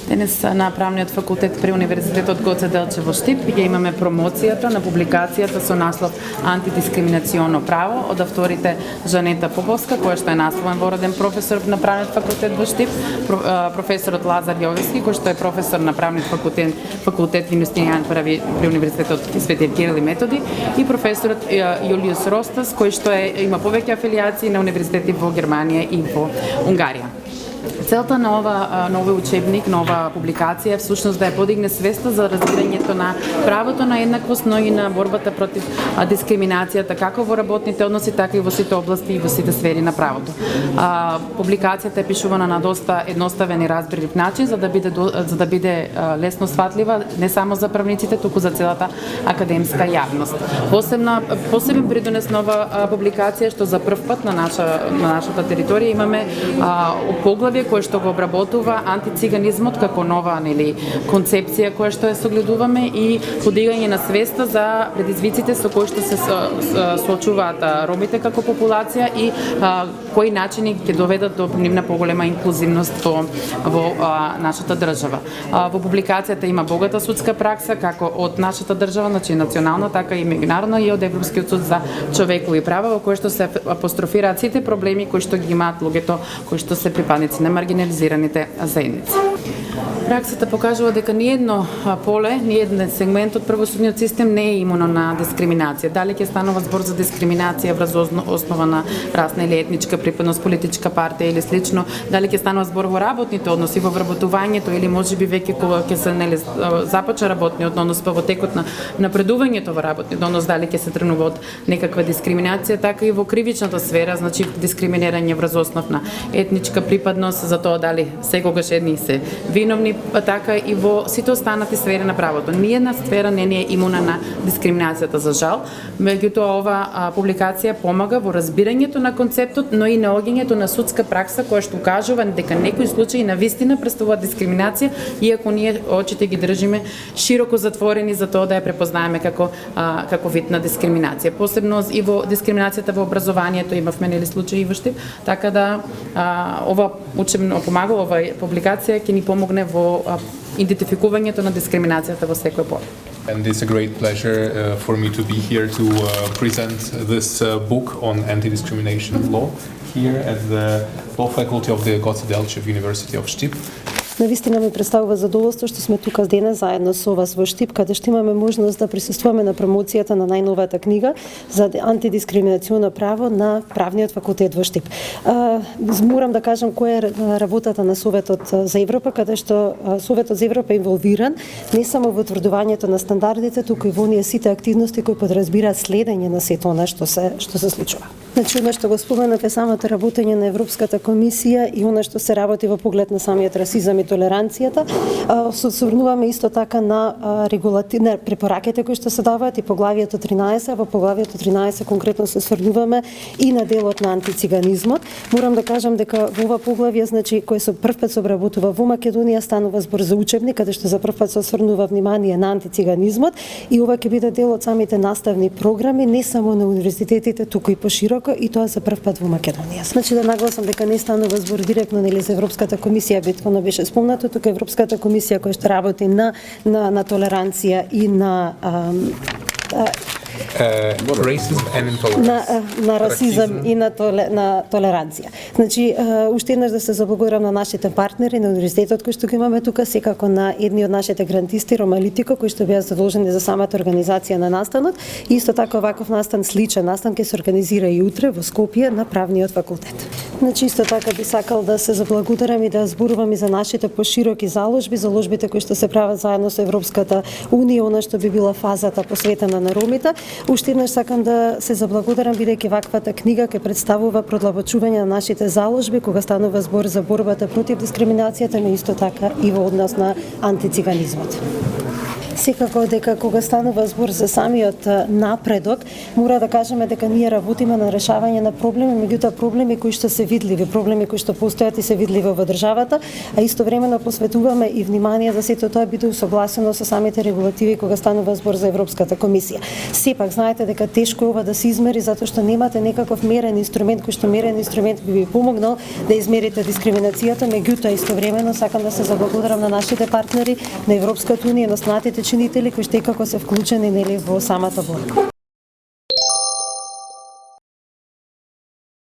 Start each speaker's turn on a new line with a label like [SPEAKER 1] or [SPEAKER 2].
[SPEAKER 1] Денес на Правниот факултет при Универзитетот Гоце Делчев во Штип ја имаме промоцијата на публикацијата со наслов Антидискриминационо право од авторите Жанета Поповска, која што е насловен вороден професор на Правниот факултет во Штип, професорот Лазар Јовески, кој што е професор на Правниот факултет Јунистинијан Прави при Универзитетот Свети Кирил и Методи, и професорот Јулиус Ростас, кој што има повеќе афилијации на универзитети во Германија и во Унгарија. Целта на овој учебник, нова публикација е всушност да ја подигне свеста за разбирањето на правото на еднаквост, но и на борбата против дискриминацијата како во работните односи, така и во сите области и во сите сфери на правото. Публикацијата е пишувана на доста едноставен и разбирлив начин за да биде лесно сватлива не само за правниците, туку за целата академска јавност. Посебен придонес на ова публикација што за прв пат на нашата територија имаме поглавје кое што го обработува антициганизмот како нова концепција која што ја согледуваме и подигање на свеста за предизвиците со кои што се соочуваат ромите како популација и кои начини ќе доведат до нивна поголема инклузивност во нашата држава. Во публикацијата има богата судска пракса како од нашата држава, значи национална, така и меѓународна, и од Европскиот суд за човекови права, во кој што се апострофираат сите проблеми кои што ги имаат луѓето кои што се припадници на маргинализираните заедници. Праксата покажува дека ниедно поле, ниеден сегмент од правосудниот систем не е имуно на дискриминација. Дали ќе станува збор за дискриминација врз основа на расна или етничка припадност, политичка партија или слично, дали ќе станува збор во работните односи, во вработувањето или можеби веќе кога ќе се започне работниот однос, па во текот на напредувањето во работниот однос, дали ќе се тргнува од некаква дискриминација, така и во кривичната сфера, значи дискриминирање врз основ на етничка припадност, за тоа дали секогаш едни се виновни, така и во сите останати сфери на правото. Ниедна сфера не е имуна на дискриминацијата, за жал. Меѓутоа, ова публикација помага во разбирањето на концептот, но и наоѓањето на судска пракса која што укажува дека некои случаи на вистина представуваат дискриминација, иако ние очите ги држиме широко затворени за тоа да ја препознаеме како вид на дискриминација. Посебно и во дискриминацијата во образованието имавме случаи во Штип, така да ова учебно помага, ова публикација ќе ни помогне во идентификувањето на дискриминацијата во секој поле.
[SPEAKER 2] And it's a great pleasure for me to be here to present this book on anti-discrimination law here at the Law Faculty of the Goce Delčev University of Štip.
[SPEAKER 3] Навистина ми представува задоволство што сме тука денес заедно со вас во Штип, каде што имаме можност да присуствуваме на промоцијата на најновата книга за антидискриминационо право на Правниот факултет во Штип. Морам да кажам која е работата на Советот за Европа, каде што Советот за Европа е инволвиран не само во утврдувањето на стандардите, туку и во оние сите активности кои подразбираат следење на сето она што се случува. Значи, она што го споменав е самото работење на Европската комисија и она што се работи во поглед на самиот расизам и толеранцијата. Се осврнуваме исто така на регулативни препораките кои што се даваат и поглавието 13, во поглавието 13 конкретно се осврнуваме и на делот на антициганизмот. Морам да кажам дека во ова поглавје, значи, кој со прв пат се обработува во Македонија, станува збор за учебник, каде што за прв пат се осврнува внимание на антициганизмот и ова ќе биде дел од самите наставни програми, не само на универзитетите, туку и пошироко, и тоа за прв пат во Македонија. Значи да нагласам дека не станува збор директно за Европската комисија, битно беше спомнато, тука Европската комисија која што работи на толеранција и на на расизам и на толеранција. Значи, уште еднаш да се заблагодарам на нашите партнери на универзитетот кој што го имаме тука, секако на едни од нашите грантисти, Ромалитико, кои што беа задолжени за самата организација на настанот. И исто така оваков настан, сличен настан, ќе се организира и утре во Скопје на Правниот факултет. Значи, исто така би сакал да се заблагодарам и да зборувам и за нашите пошироки заложбите кои што се прават заедно со Европската унија, она што би била фазата посветена на ромите. Уште еднаш сакам да се заблагодарам бидејќи ваквата книга ќе представува продлабочување на нашите заложби кога станува збор за борбата против дискриминацијата, но исто така и во однос на антициганизмот. Секако дека кога станува збор за самиот напредок, мора да кажеме дека ние работиме на решавање на проблеми, меѓутоа проблеми кои што се видливи, проблеми кои што постојат и се видливи во државата, а истовремено посветуваме и внимание да сето тоа биде усогласено со самите регулативи кога станува збор за Европската комисија. Сепак знаете дека тешко е ова да се измери затоа што немате некаков мерен инструмент кој што мерен инструмент би ви помогнал да измерите дискриминацијата, меѓутоа истовремено сакам да се заблагодарам на нашите партнери, на Европската унија, на останатите чинители кои што како се вклучени нели во самата борба.